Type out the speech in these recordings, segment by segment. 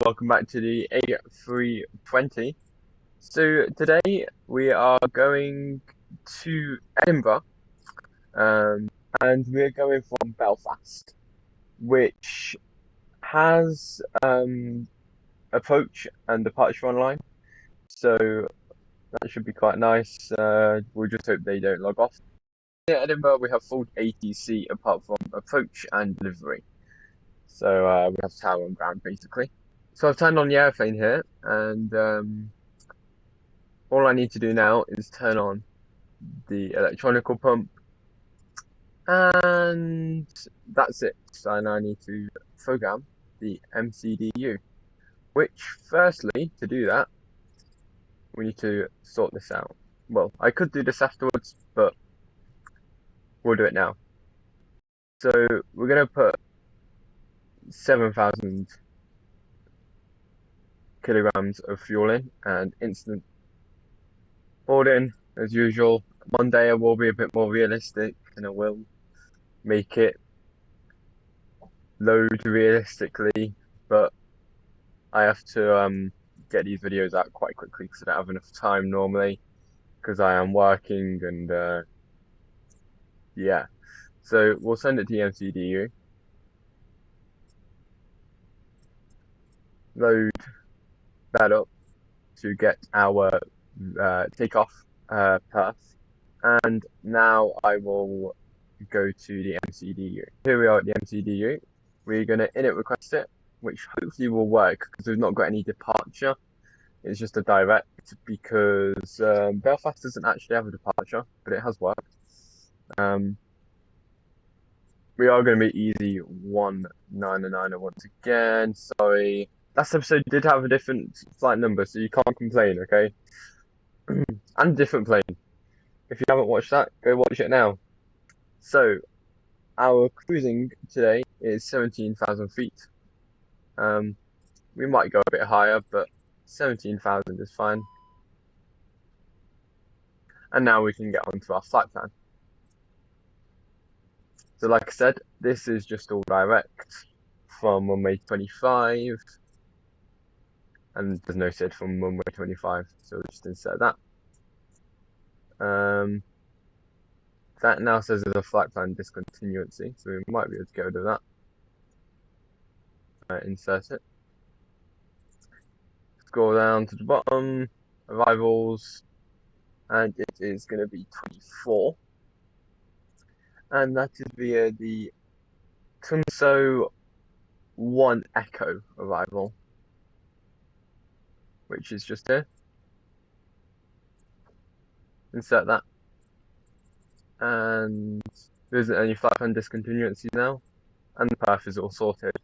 welcome back to the A320. So today we are going to Edinburgh, um, and we're going from Belfast, which has approach and departure online. So that should be quite nice. We'll just hope they don't log off. In Edinburgh, we have full ATC apart from approach and delivery. So we have tower and ground basically. So I've turned on the airplane here, and all I need to do now is turn on the electronical pump, and that's it. So now I need to program the MCDU, which firstly, to do that, we need to sort this out. Well, I could do this afterwards, but we'll do it now. So we're going to put 7,000 kilograms of fuel in and instant boarding as usual. One day I will be a bit more realistic and I will make it load realistically, but I have to get these videos out quite quickly because I don't have enough time normally because I am working and yeah. So we'll send it to the MCDU, load that up to get our takeoff path, and now I will go to the MCDU. Here we are at the MCDU. We're going to init request it, which hopefully will work because we've not got any departure. It's just a direct because Belfast doesn't actually have a departure, but it has worked. We are going to be easy 199 once again. Sorry. Last episode did have a different flight number, so you can't complain, okay? And a different plane. If you haven't watched that, go watch it now. So, our cruising today is 17,000 feet. We might go a bit higher, but 17,000 is fine. And now we can get on to our flight plan. So like I said, this is just all direct from runway 25. And there's no SID from runway 25, so we'll just insert that. That now says there's a flight plan discontinuity, so we might be able to get rid of that. Insert it. Scroll down to the bottom, arrivals, and it is going to be 24. And that is via the Tunso 1 Echo arrival, which is just here. Insert that. And there isn't any flight plan discontinuity now, and the path is all sorted.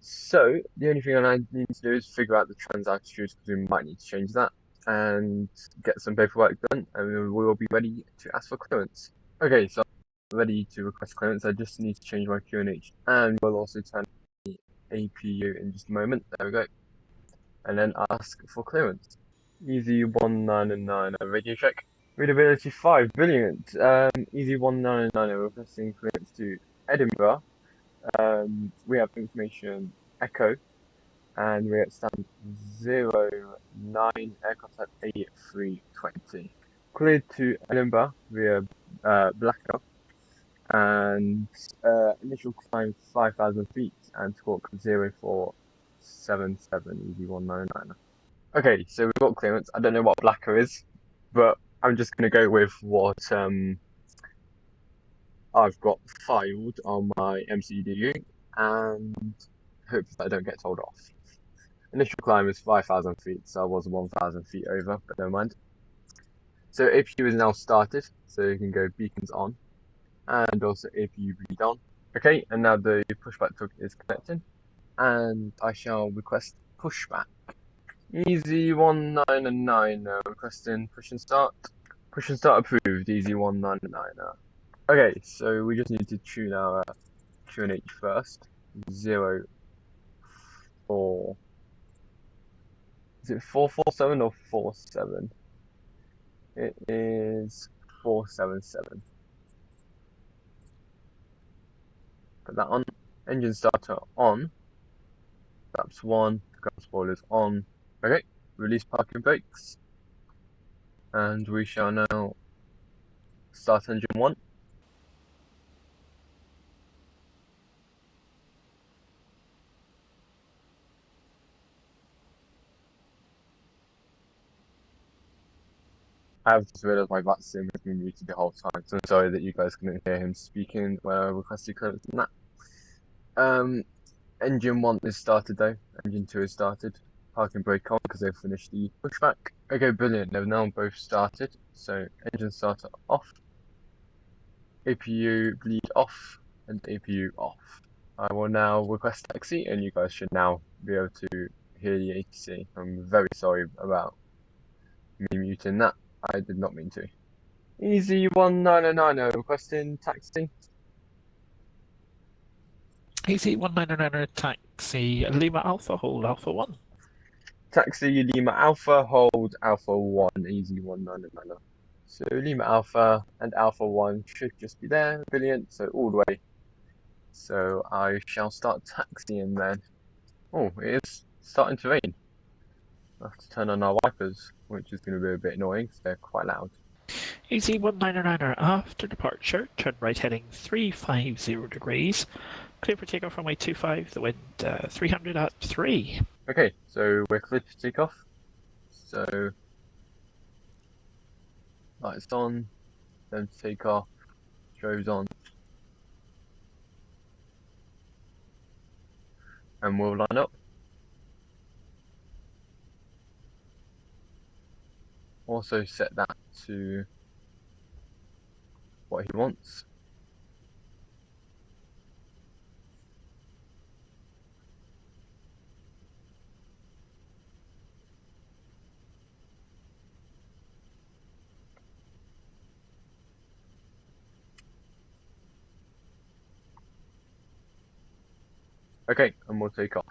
So the only thing I need to do is figure out the trans altitudes because we might need to change that and get some paperwork done, and we will be ready to ask for clearance. Okay, so I'm ready to request clearance. I just need to change my QNH, and we'll also turn the APU in just a moment. There we go, and then ask for clearance. Easy 199 radio check. Readability 5, brilliant. Easy 199 requesting clearance to Edinburgh. We have information Echo, and we're at stand 09 aircraft at A320. Cleared to Edinburgh via Blacker, and initial climb 5,000 feet and torque 0477 easy 199. Okay, so we've got clearance. I don't know what Blacker is, but I'm just going to go with what I've got filed on my MCDU, and hope that I don't get told off. Initial climb is 5,000 feet, so I was 1,000 feet over, but never mind. So APU is now started, so you can go beacons on, and also APU read on. Okay, and now the pushback tug is connecting, and I shall request pushback. Easy 199, requesting push and start. Push and start approved, easy 199. Okay, so we just need to tune our QNH first. 04. Is it 447 or 47? It is 477. Put that on. Engine starter on. Flaps 1, ground spoilers on. Okay, release parking brakes. And we shall now start engine 1. I have just realised my Vatsim has been muted the whole time, so I'm sorry that you guys couldn't hear him speaking when I requested clearance on that. Engine 1 is started though, engine 2 is started. Parking brake on because they've finished the pushback. Okay, brilliant, they've now both started, so engine starter off. APU bleed off, and APU off. I will now request taxi, and you guys should now be able to hear the ATC. I'm very sorry about me muting that. I did not mean to. Easy 1990 requesting taxi. Easy 1990 taxi, Lima Alpha, hold Alpha 1. Taxi Lima Alpha, hold Alpha 1, easy 1990. So Lima Alpha and Alpha 1 should just be there. Brilliant, so all the way. So I shall start taxiing then. Oh, it is starting to rain. I have to turn on our wipers, which is going to be a bit annoying because they're quite loud. Easy 1990 after departure, turn right heading 350 degrees. Clear for takeoff runway 25, the wind 300 at 3. Okay, so we're clear to take off. So lights on, then take off, strobes on, and we'll line up. Also set that to what he wants. Okay, and we'll take off.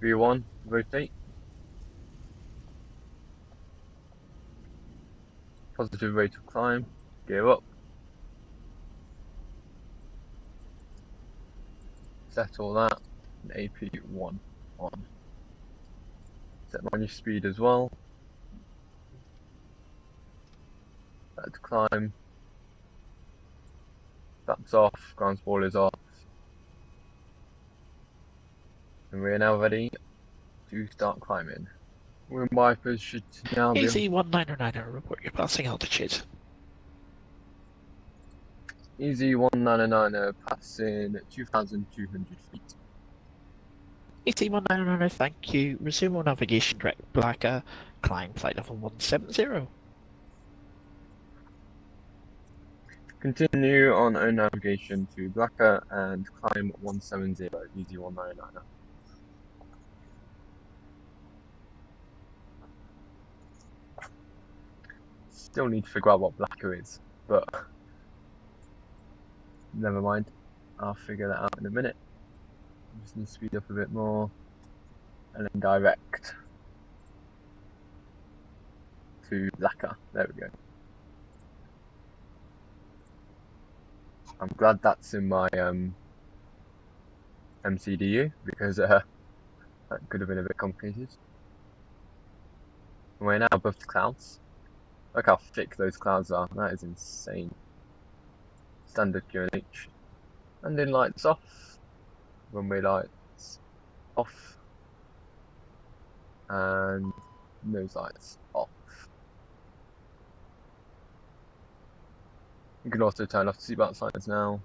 V1, rotate. Positive rate of climb, gear up. Set all that, and AP1 on. Set manual speed as well. Let's climb. That's off, ground spoilers off. And we're now ready to start climbing. Wind wipers should now be. Easy 1990, report your passing altitude. Easy 1990, passing 2,200 feet. Easy 1990, thank you. Resume on navigation direct Blacker, climb flight level 170. Continue on own navigation to Blacker and climb 170, easy 199. Still need to figure out what Blacker is, but never mind. I'll figure that out in a minute. Just need to speed up a bit more and then direct to Blacker. There we go. I'm glad that's in my MCDU because that could have been a bit complicated. We're now above the clouds. Look how thick those clouds are. That is insane. Standard QNH. And then lights off. Runway lights off. And nose lights off. You can also turn off the seatbelt signs now.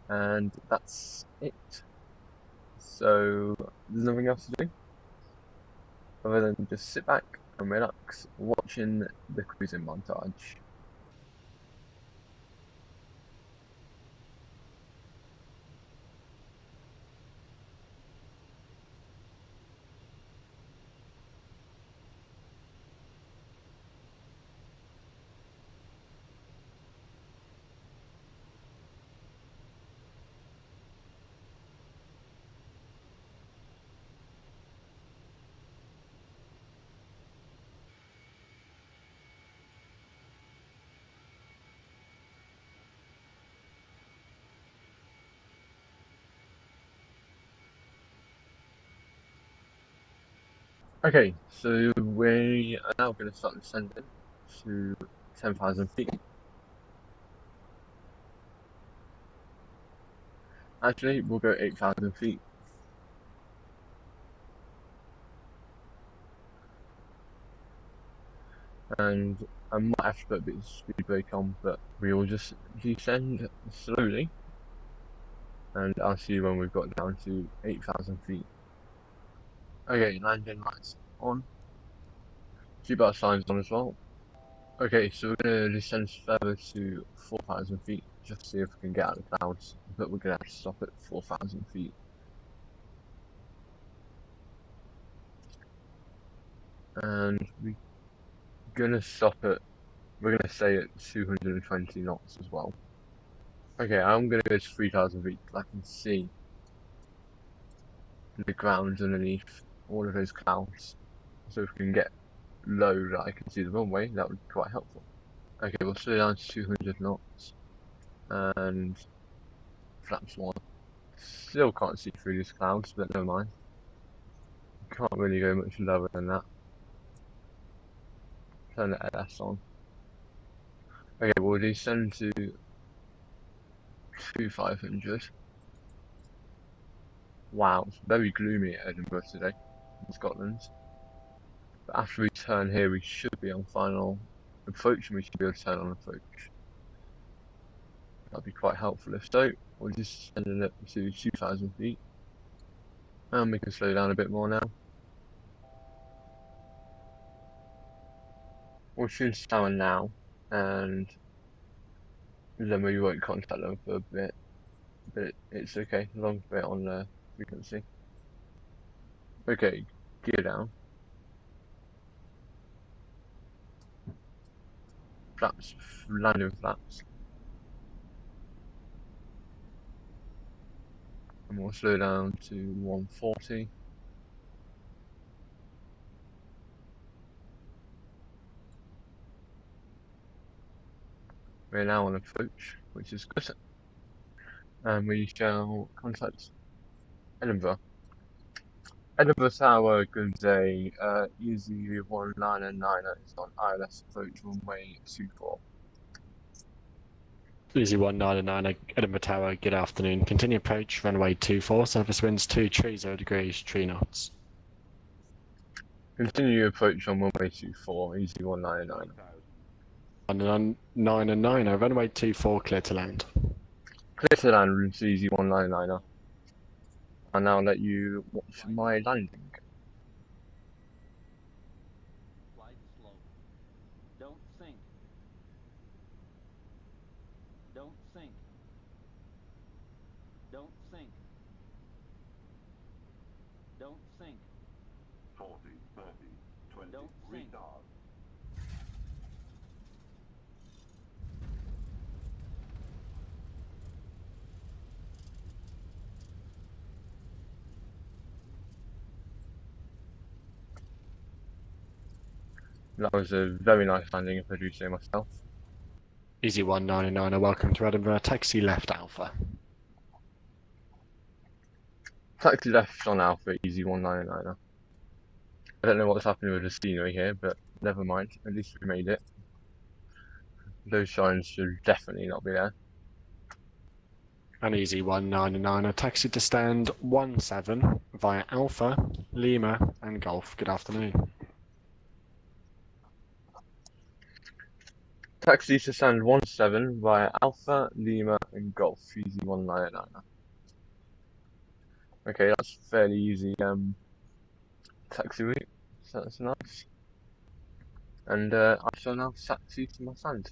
And that's it. So there's nothing else to do other than just sit back and relax watching the cruising montage. Okay, so we are now going to start descending to 10,000 feet. Actually, we'll go 8,000 feet. And I might have to put a bit of speed brake on, but we will just descend slowly. And I'll see you when we've got down to 8,000 feet. Okay, landing lights on. Seatbelt signs on as well. Okay, so we're going to descend further to 4,000 feet, just to see if we can get out of the clouds, but we're going to have to stop at 4,000 feet. And we're going to we're going to stay at 220 knots as well. Okay, I'm going to go to 3,000 feet, I can see the ground underneath all of those clouds. So if we can get low that I can see the runway, that would be quite helpful. Okay, we'll slow down to 200 knots. And flaps 1. Still can't see through these clouds, but never mind. Can't really go much lower than that. Turn the LS on. Okay, we'll descend to 2500. Wow, it's very gloomy at Edinburgh today, in Scotland. But after we turn here, we should be on final approach, and we should be able to turn on approach. That'd be quite helpful if so. We'll just send it up to 2,000 feet. And we can slow down a bit more now. We'll tune sound now, and then we won't contact them for a bit. But it's okay, as long as we're on the frequency. Okay, gear down. Flaps, landing flaps. And we'll slow down to 140. We're now on approach, which is good. And we shall contact Edinburgh. Edinburgh Tower, good day. Easy 199 is on ILS approach runway 24. Easy 199 Edinburgh Tower, good afternoon. Continue approach, runway 24, surface winds 230 degrees, 3 knots. Continue approach on runway 24, easy 199. 199, runway 24, clear to land. Clear to land, route easy 199. I'll now let you watch my landing. Glide slow. Don't sink. Don't sink. Don't sink. Don't sink. 40, 30, 20, Don't sink. retard. That was a very nice landing, if I do say myself. Easy 199, welcome to Edinburgh, taxi left Alpha. Taxi left on Alpha, easy 199. I don't know what's happening with the scenery here, but never mind. At least we made it. Those signs should definitely not be there. An easy 199, taxi to stand 17 via Alpha, Lima and Golf. Good afternoon. Taxi to stand 17 via Alpha, Lima and Golf, easy 199. Okay, that's fairly easy taxi route, so that's nice. And I shall now taxi to my stand.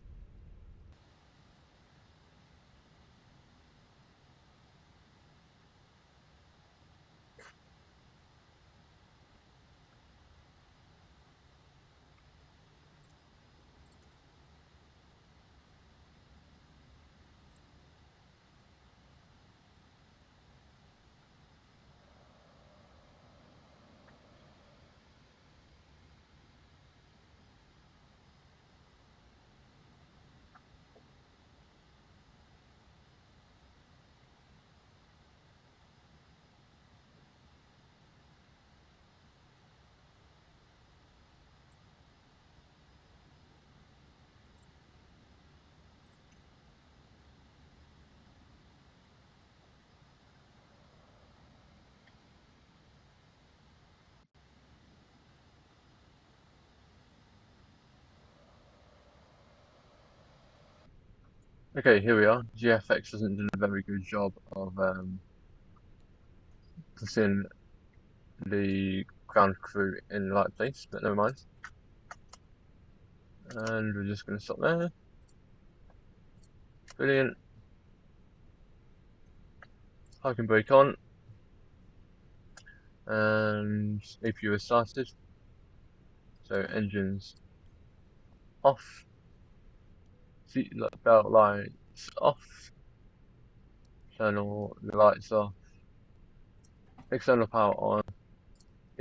Okay, here we are. GFX hasn't done a very good job of putting the ground crew in the right place, but never mind. And we're just going to stop there. Brilliant. Parking brake on. And APU is started. So engines off. Seat belt lights off. Turn all the lights off. External power on.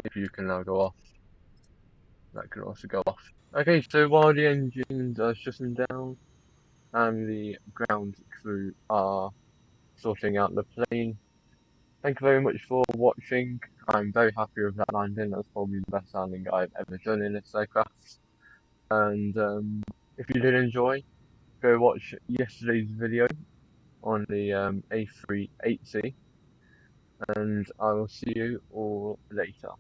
APU can now go off. That can also go off. Okay, so while the engines are shutting down and the ground crew are sorting out the plane, thank you very much for watching. I'm very happy with that landing. That's probably the best landing I've ever done in this aircraft. And if you did enjoy, go watch yesterday's video on the A380, and I will see you all later.